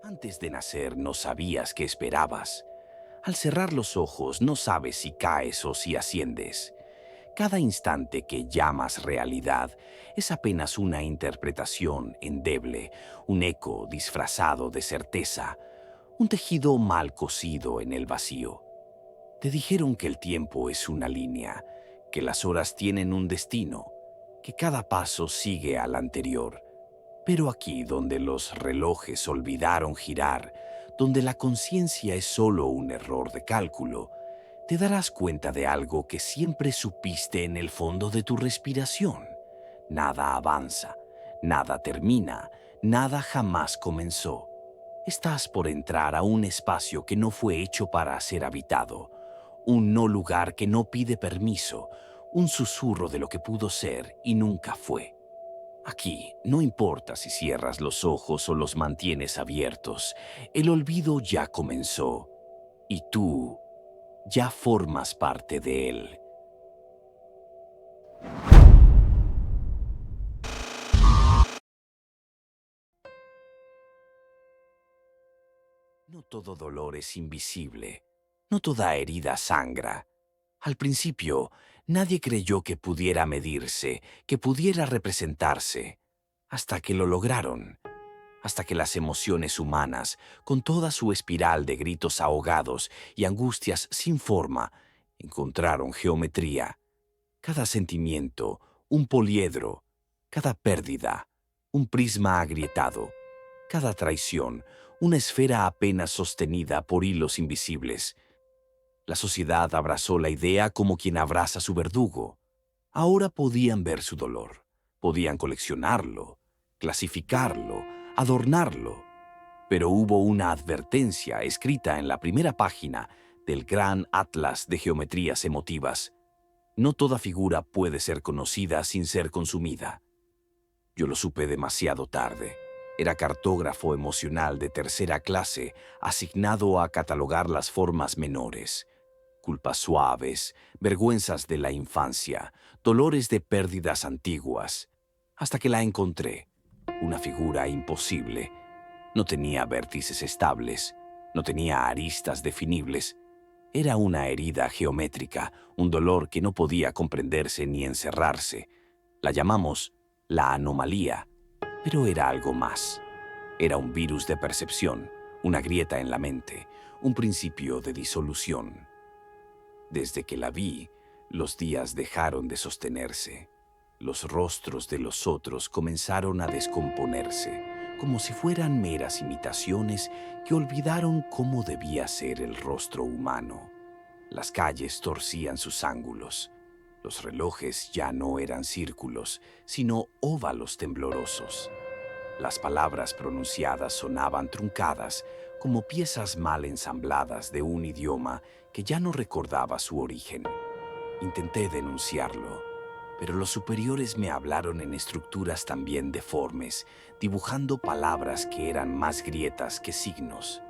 Antes de nacer no sabías qué esperabas. Al cerrar los ojos no sabes si caes o si asciendes. Cada instante que llamas realidad es apenas una interpretación endeble, un eco disfrazado de certeza, un tejido mal cosido en el vacío. Te dijeron que el tiempo es una línea, que las horas tienen un destino, que cada paso sigue al anterior. Pero aquí donde los relojes olvidaron girar, donde la conciencia es solo un error de cálculo, te darás cuenta de algo que siempre supiste en el fondo de tu respiración. Nada avanza, nada termina, nada jamás comenzó. Estás por entrar a un espacio que no fue hecho para ser habitado, un no lugar que no pide permiso, un susurro de lo que pudo ser y nunca fue. Aquí no importa si cierras los ojos o los mantienes abiertos, el olvido ya comenzó y tú ya formas parte de él. No todo dolor es invisible, no toda herida sangra. Al principio, nadie creyó que pudiera medirse, que pudiera representarse, hasta que lo lograron. Hasta que las emociones humanas, con toda su espiral de gritos ahogados y angustias sin forma, encontraron geometría. Cada sentimiento, un poliedro, cada pérdida, un prisma agrietado, cada traición, una esfera apenas sostenida por hilos invisibles. La sociedad abrazó la idea como quien abraza su verdugo. Ahora podían ver su dolor, podían coleccionarlo, clasificarlo, adornarlo. Pero hubo una advertencia escrita en la primera página del gran atlas de geometrías emotivas. No toda figura puede ser conocida sin ser consumida. Yo lo supe demasiado tarde. Era cartógrafo emocional de tercera clase, asignado a catalogar las formas menores. Culpas suaves, vergüenzas de la infancia, dolores de pérdidas antiguas. Hasta que la encontré. Una figura imposible. No tenía vértices estables, no tenía aristas definibles. Era una herida geométrica, un dolor que no podía comprenderse ni encerrarse. La llamamos la anomalía, pero era algo más. Era un virus de percepción, una grieta en la mente, un principio de disolución. Desde que la vi, los días dejaron de sostenerse. Los rostros de los otros comenzaron a descomponerse, como si fueran meras imitaciones que olvidaron cómo debía ser el rostro humano. Las calles torcían sus ángulos. Los relojes ya no eran círculos, sino óvalos temblorosos. Las palabras pronunciadas sonaban truncadas, como piezas mal ensambladas de un idioma que ya no recordaba su origen. Intenté denunciarlo, pero los superiores me hablaron en estructuras también deformes, dibujando palabras que eran más grietas que signos.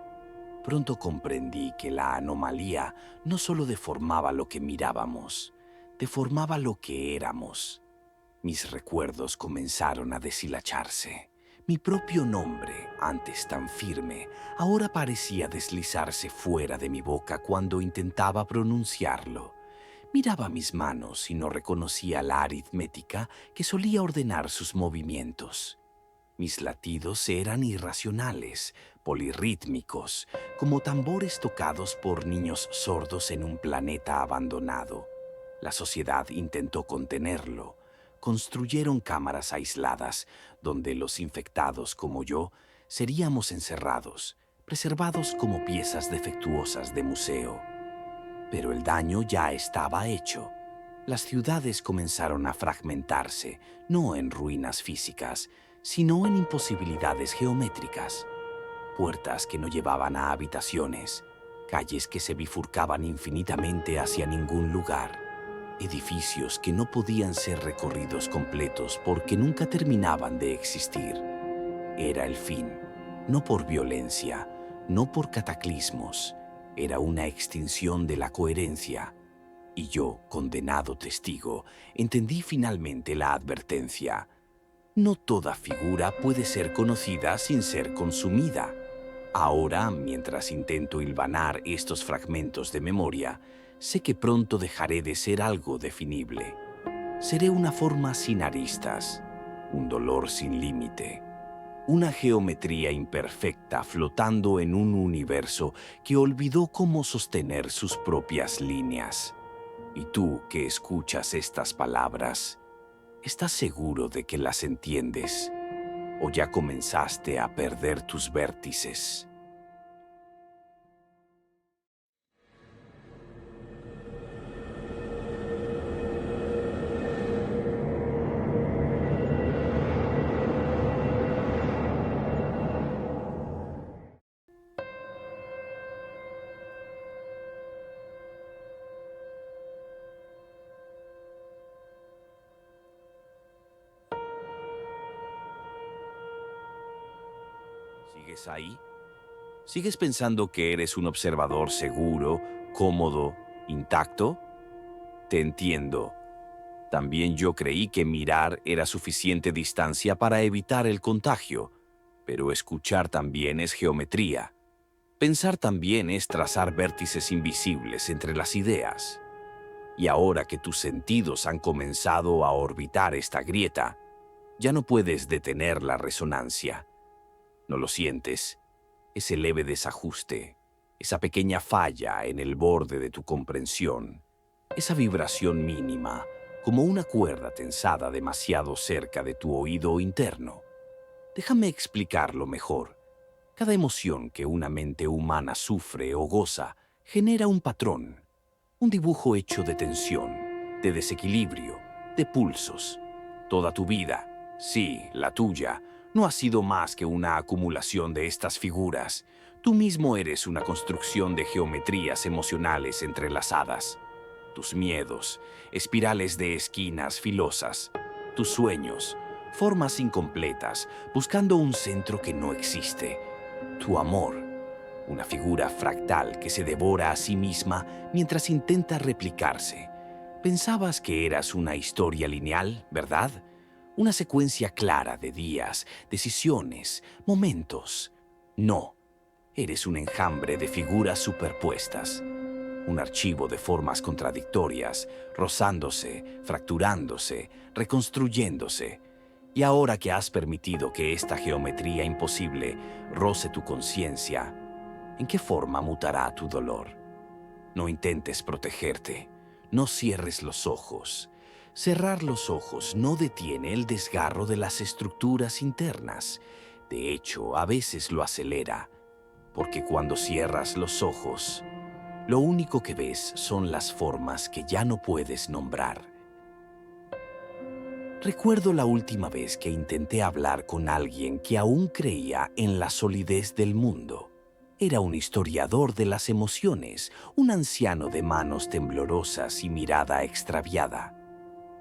Pronto comprendí que la anomalía no solo deformaba lo que mirábamos, deformaba lo que éramos. Mis recuerdos comenzaron a deshilacharse. Mi propio nombre, antes tan firme, ahora parecía deslizarse fuera de mi boca cuando intentaba pronunciarlo. Miraba mis manos y no reconocía la aritmética que solía ordenar sus movimientos. Mis latidos eran irracionales, polirrítmicos, como tambores tocados por niños sordos en un planeta abandonado. La sociedad intentó contenerlo. Construyeron cámaras aisladas, donde los infectados como yo seríamos encerrados, preservados como piezas defectuosas de museo. Pero el daño ya estaba hecho. Las ciudades comenzaron a fragmentarse, no en ruinas físicas, sino en imposibilidades geométricas. Puertas que no llevaban a habitaciones, calles que se bifurcaban infinitamente hacia ningún lugar, edificios que no podían ser recorridos completos porque nunca terminaban de existir. Era el fin, no por violencia, no por cataclismos. Era una extinción de la coherencia. Y yo, condenado testigo, entendí finalmente la advertencia. No toda figura puede ser conocida sin ser consumida. Ahora, mientras intento hilvanar estos fragmentos de memoria, sé que pronto dejaré de ser algo definible. Seré una forma sin aristas, un dolor sin límite, una geometría imperfecta flotando en un universo que olvidó cómo sostener sus propias líneas. Y tú que escuchas estas palabras, ¿estás seguro de que las entiendes? ¿O ya comenzaste a perder tus vértices? ¿Sigues ahí? ¿Sigues pensando que eres un observador seguro, cómodo, intacto? Te entiendo. También yo creí que mirar era suficiente distancia para evitar el contagio, pero escuchar también es geometría. Pensar también es trazar vértices invisibles entre las ideas. Y ahora que tus sentidos han comenzado a orbitar esta grieta, ya no puedes detener la resonancia. ¿No lo sientes? Ese leve desajuste, esa pequeña falla en el borde de tu comprensión, esa vibración mínima, como una cuerda tensada demasiado cerca de tu oído interno. Déjame explicarlo mejor. Cada emoción que una mente humana sufre o goza genera un patrón, un dibujo hecho de tensión, de desequilibrio, de pulsos. Toda tu vida, sí, la tuya, no ha sido más que una acumulación de estas figuras. Tú mismo eres una construcción de geometrías emocionales entrelazadas. Tus miedos, espirales de esquinas filosas, tus sueños, formas incompletas, buscando un centro que no existe. Tu amor, una figura fractal que se devora a sí misma mientras intenta replicarse. Pensabas que eras una historia lineal, ¿verdad? Una secuencia clara de días, decisiones, momentos. No, eres un enjambre de figuras superpuestas. Un archivo de formas contradictorias, rozándose, fracturándose, reconstruyéndose. Y ahora que has permitido que esta geometría imposible roce tu conciencia, ¿en qué forma mutará tu dolor? No intentes protegerte, no cierres los ojos. Cerrar los ojos no detiene el desgarro de las estructuras internas. De hecho, a veces lo acelera, porque cuando cierras los ojos, lo único que ves son las formas que ya no puedes nombrar. Recuerdo la última vez que intenté hablar con alguien que aún creía en la solidez del mundo. Era un historiador de las emociones, un anciano de manos temblorosas y mirada extraviada.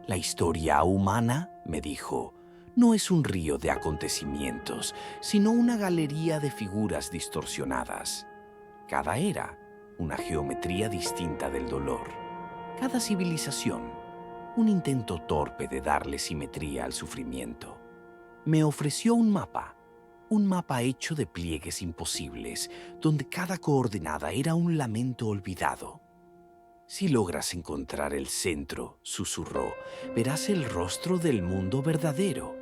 La historia humana, me dijo, no es un río de acontecimientos, sino una galería de figuras distorsionadas. Cada era, una geometría distinta del dolor. Cada civilización, un intento torpe de darle simetría al sufrimiento. Me ofreció un mapa hecho de pliegues imposibles, donde cada coordenada era un lamento olvidado. Si logras encontrar el centro, susurró, verás el rostro del mundo verdadero.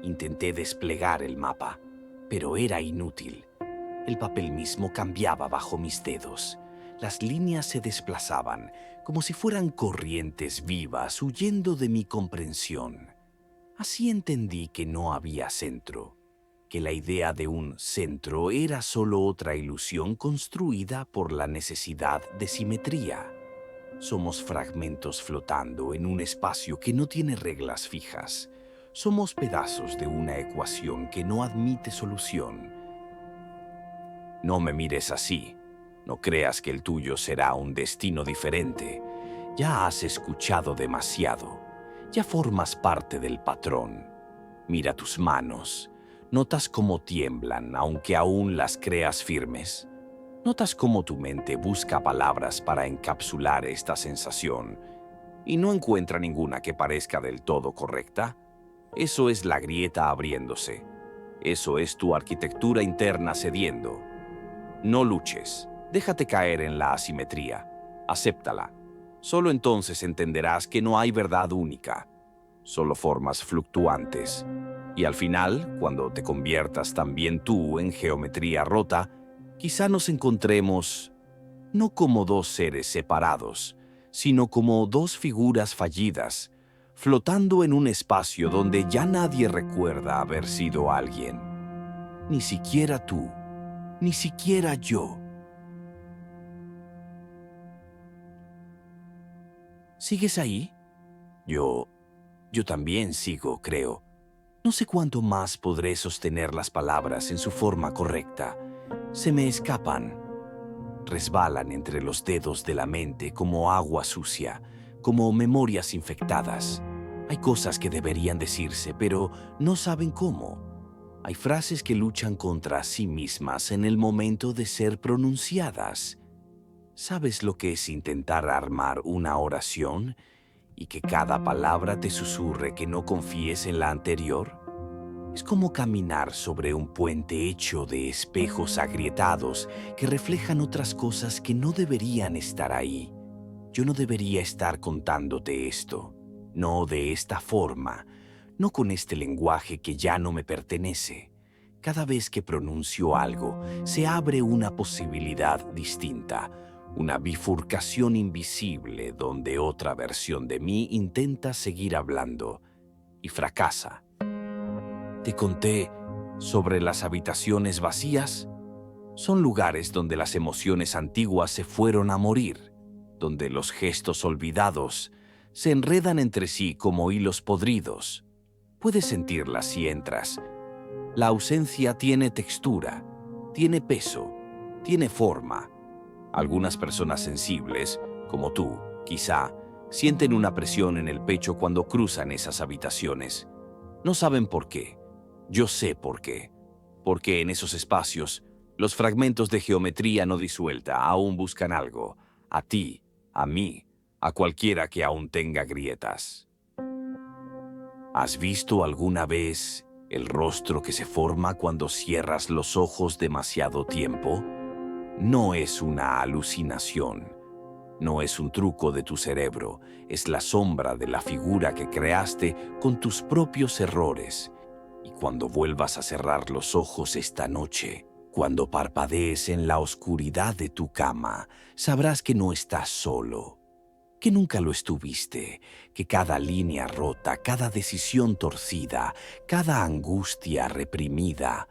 Intenté desplegar el mapa, pero era inútil. El papel mismo cambiaba bajo mis dedos. Las líneas se desplazaban, como si fueran corrientes vivas huyendo de mi comprensión. Así entendí que no había centro, que la idea de un centro era solo otra ilusión construida por la necesidad de simetría. Somos fragmentos flotando en un espacio que no tiene reglas fijas. Somos pedazos de una ecuación que no admite solución. No me mires así. No creas que el tuyo será un destino diferente. Ya has escuchado demasiado. Ya formas parte del patrón. Mira tus manos. ¿Notas cómo tiemblan, aunque aún las creas firmes? ¿Notas cómo tu mente busca palabras para encapsular esta sensación y no encuentra ninguna que parezca del todo correcta? Eso es la grieta abriéndose. Eso es tu arquitectura interna cediendo. No luches. Déjate caer en la asimetría. Acéptala. Solo entonces entenderás que no hay verdad única, solo formas fluctuantes. Y al final, cuando te conviertas también tú en geometría rota, quizá nos encontremos no como dos seres separados, sino como dos figuras fallidas, flotando en un espacio donde ya nadie recuerda haber sido alguien. Ni siquiera tú, ni siquiera yo. ¿Sigues ahí? Yo también sigo, creo. No sé cuánto más podré sostener las palabras en su forma correcta. Se me escapan. Resbalan entre los dedos de la mente como agua sucia, como memorias infectadas. Hay cosas que deberían decirse, pero no saben cómo. Hay frases que luchan contra sí mismas en el momento de ser pronunciadas. ¿Sabes lo que es intentar armar una oración y que cada palabra te susurre que no confíes en la anterior? Es como caminar sobre un puente hecho de espejos agrietados que reflejan otras cosas que no deberían estar ahí. Yo no debería estar contándote esto, no de esta forma, no con este lenguaje que ya no me pertenece. Cada vez que pronuncio algo, se abre una posibilidad distinta, una bifurcación invisible donde otra versión de mí intenta seguir hablando y fracasa. Te conté sobre las habitaciones vacías. Son lugares donde las emociones antiguas se fueron a morir, donde los gestos olvidados se enredan entre sí como hilos podridos. Puedes sentirlas si entras. La ausencia tiene textura, tiene peso, tiene forma. Algunas personas sensibles, como tú, quizá, sienten una presión en el pecho cuando cruzan esas habitaciones. No saben por qué. Yo sé por qué. Porque en esos espacios, los fragmentos de geometría no disuelta aún buscan algo. A ti, a mí, a cualquiera que aún tenga grietas. ¿Has visto alguna vez el rostro que se forma cuando cierras los ojos demasiado tiempo? No es una alucinación. No es un truco de tu cerebro. Es la sombra de la figura que creaste con tus propios errores. Y cuando vuelvas a cerrar los ojos esta noche, cuando parpadees en la oscuridad de tu cama, sabrás que no estás solo, que nunca lo estuviste, que cada línea rota, cada decisión torcida, cada angustia reprimida,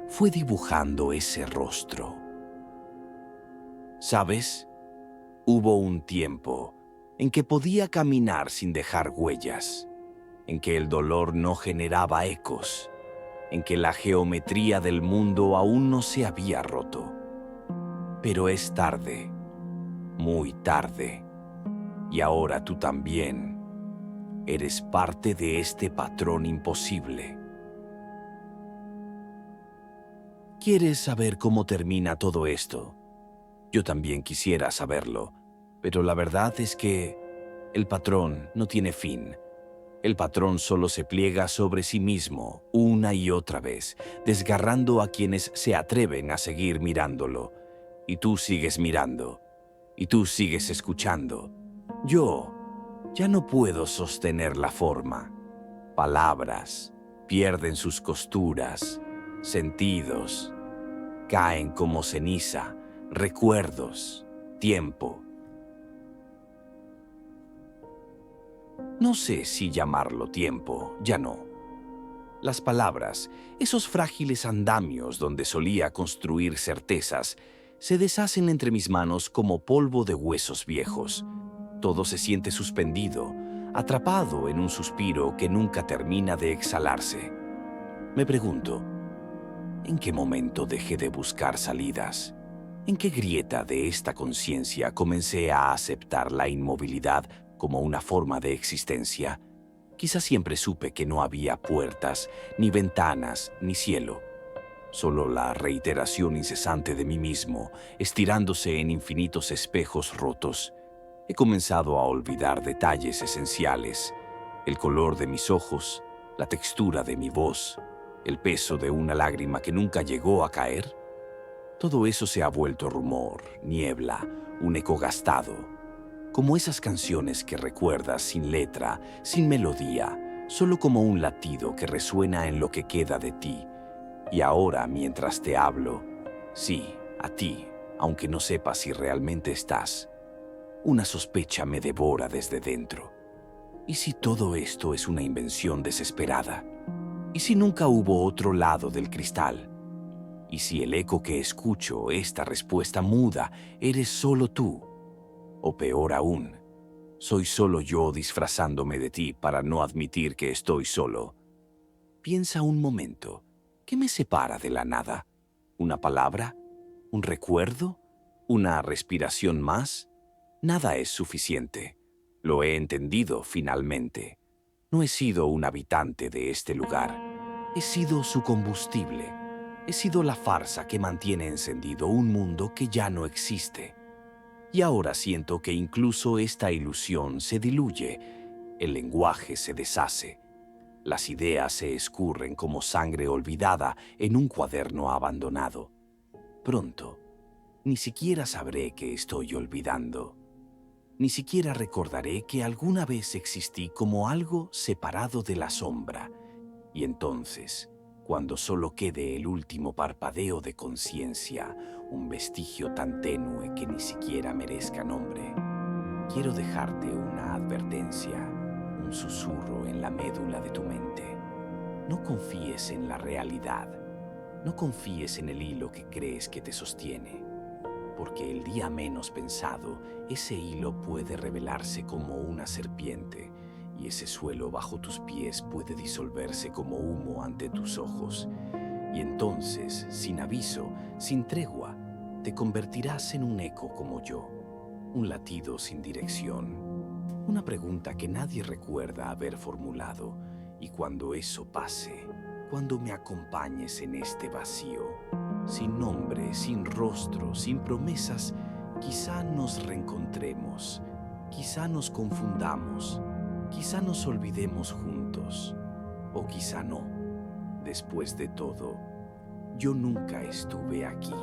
fue dibujando ese rostro. ¿Sabes? Hubo un tiempo en que podía caminar sin dejar huellas, en que el dolor no generaba ecos, en que la geometría del mundo aún no se había roto. Pero es tarde, muy tarde, y ahora tú también eres parte de este patrón imposible. ¿Quieres saber cómo termina todo esto? Yo también quisiera saberlo, pero la verdad es que el patrón no tiene fin. El patrón solo se pliega sobre sí mismo una y otra vez, desgarrando a quienes se atreven a seguir mirándolo. Y tú sigues mirando, y tú sigues escuchando. Yo ya no puedo sostener la forma. Palabras pierden sus costuras, sentidos, caen como ceniza, recuerdos, tiempo. No sé si llamarlo tiempo, ya no. Las palabras, esos frágiles andamios donde solía construir certezas, se deshacen entre mis manos como polvo de huesos viejos. Todo se siente suspendido, atrapado en un suspiro que nunca termina de exhalarse. Me pregunto, ¿en qué momento dejé de buscar salidas? ¿En qué grieta de esta conciencia comencé a aceptar la inmovilidad como una forma de existencia? Quizás siempre supe que no había puertas, ni ventanas, ni cielo. Solo la reiteración incesante de mí mismo, estirándose en infinitos espejos rotos. He comenzado a olvidar detalles esenciales, el color de mis ojos, la textura de mi voz, el peso de una lágrima que nunca llegó a caer. Todo eso se ha vuelto rumor, niebla, un eco gastado, como esas canciones que recuerdas sin letra, sin melodía, solo como un latido que resuena en lo que queda de ti. Y ahora, mientras te hablo, sí, a ti, aunque no sepas si realmente estás, una sospecha me devora desde dentro. ¿Y si todo esto es una invención desesperada? ¿Y si nunca hubo otro lado del cristal? ¿Y si el eco que escucho, esta respuesta muda, eres solo tú? O peor aún, soy solo yo disfrazándome de ti para no admitir que estoy solo. Piensa un momento, ¿qué me separa de la nada? ¿Una palabra? ¿Un recuerdo? ¿Una respiración más? Nada es suficiente. Lo he entendido finalmente. No he sido un habitante de este lugar. He sido su combustible. He sido la farsa que mantiene encendido un mundo que ya no existe. Y ahora siento que incluso esta ilusión se diluye. El lenguaje se deshace. Las ideas se escurren como sangre olvidada en un cuaderno abandonado. Pronto, ni siquiera sabré que estoy olvidando. Ni siquiera recordaré que alguna vez existí como algo separado de la sombra. Y entonces, cuando solo quede el último parpadeo de conciencia, un vestigio tan tenue que ni siquiera merezca nombre, quiero dejarte una advertencia, un susurro en la médula de tu mente. No confíes en la realidad. No confíes en el hilo que crees que te sostiene, porque el día menos pensado, ese hilo puede revelarse como una serpiente y ese suelo bajo tus pies puede disolverse como humo ante tus ojos. Y entonces, sin aviso, sin tregua, te convertirás en un eco como yo, un latido sin dirección, una pregunta que nadie recuerda haber formulado. Y cuando eso pase, cuando me acompañes en este vacío, sin nombre, sin rostro, sin promesas, quizá nos reencontremos, quizá nos confundamos, quizá nos olvidemos juntos, o quizá no. Después de todo, yo nunca estuve aquí.